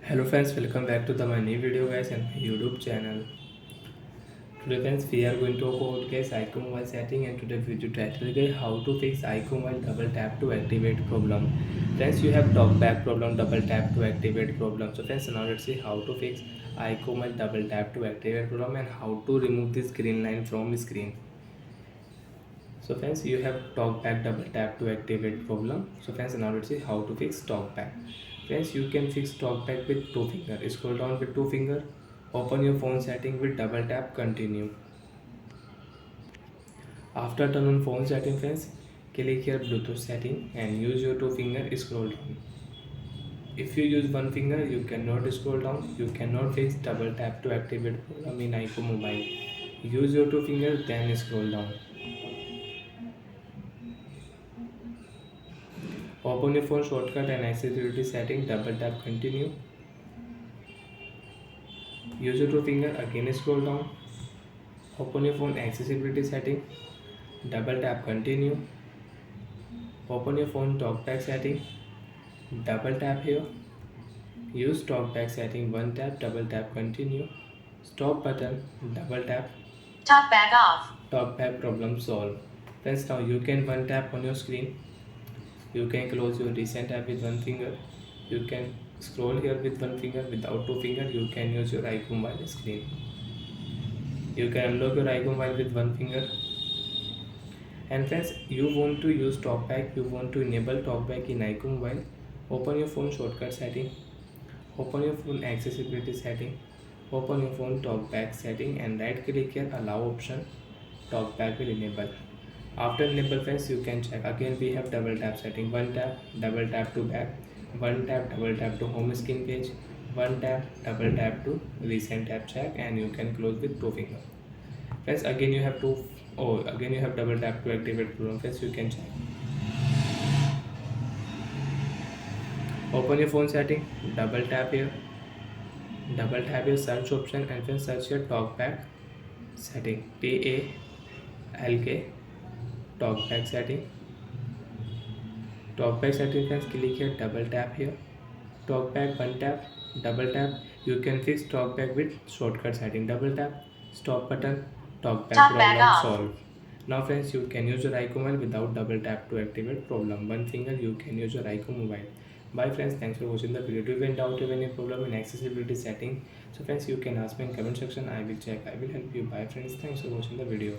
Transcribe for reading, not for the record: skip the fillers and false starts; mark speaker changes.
Speaker 1: Hello friends, welcome back to my new video guys and my YouTube channel. Today friends we are going to talk about guys iqoo mobile setting, and today video title guys how to fix iqoo mobile double tap to activate problem. Friends, you have talkback problem, double tap to activate problem. So friends, now let's see how to fix iqoo mobile double tap to activate problem and how to remove this green line from screen. So friends, you have talkback double tap to activate problem. So friends, now let's see how to fix talkback. Friends, you can fix talkback with two finger. Scroll down with two finger. Open your phone setting with double tap. Continue. After turn on phone setting, friends, click here Bluetooth setting and use your two finger. Scroll down. If you use one finger, you cannot scroll down. You cannot fix double tap to activate problem in iqoo mobile. Use your two fingers, then scroll down. Open your phone shortcut and accessibility setting, double tap continue. Use your two finger, again scroll down. Open your phone accessibility setting, double tap continue. Open your phone talkback setting, double tap here. Use talkback setting, one tap, double tap continue. Stop button, double tap. Talkback off. Talkback problem solved. Friends, now you can one tap on your screen. You can close your recent app with one finger. You can scroll here with one finger. Without two fingers, you can use your iqoo mobile screen. You can unlock your iqoo mobile with one finger. And friends, you want to use talkback, you want to enable talkback in iqoo mobile. Open your phone shortcut setting. Open your phone accessibility setting. Open your phone talkback setting and right click here allow option. Talkback will enable. After enable, friends, you can check again. We have double tap setting, one tap, double tap to back, one tap, double tap to home screen page, one tap, double tap to recent app check, and you can close with two finger. Friends, again you have again you have double tap to activate program. Friends, you can check. Open your phone setting, double tap here, double tap your search option, and then search your talkback setting, TALK talkback setting. Talkback setting, friends, click here, double tap here. Talkback, one tap, double tap. You can fix talkback with shortcut setting, double tap, stop button, talkback problem solved. Now friends, you can use your iqoo mobile without double tap to activate problem. One finger you can use your iqoo mobile. Bye friends, thanks for watching the video. Do you have any doubt or any problem in accessibility setting? So friends, you can ask me in comment section. I will check. I will help you. Bye friends, thanks for watching the video.